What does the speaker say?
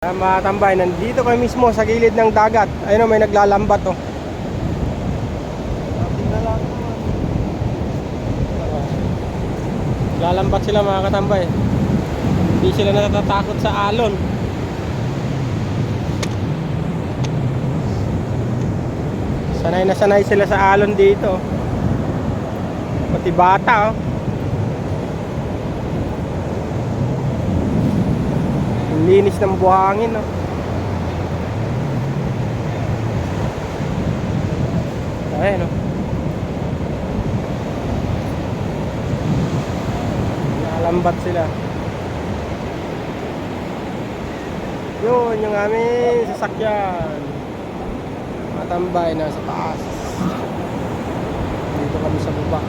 Mga tambay, nandito kami mismo sa gilid ng dagat. Ayun o, may naglalambat oh. Lalambat sila mga katambay. Hindi sila natatakot sa alon. Sanay na sanay sila sa alon dito. Pati bata oh. Ang linis ng buhangin oh. Ayan oh. Nalambat sila. Yun yung aming sasakyan. Matambay na sa taas. Dito kami sa baba.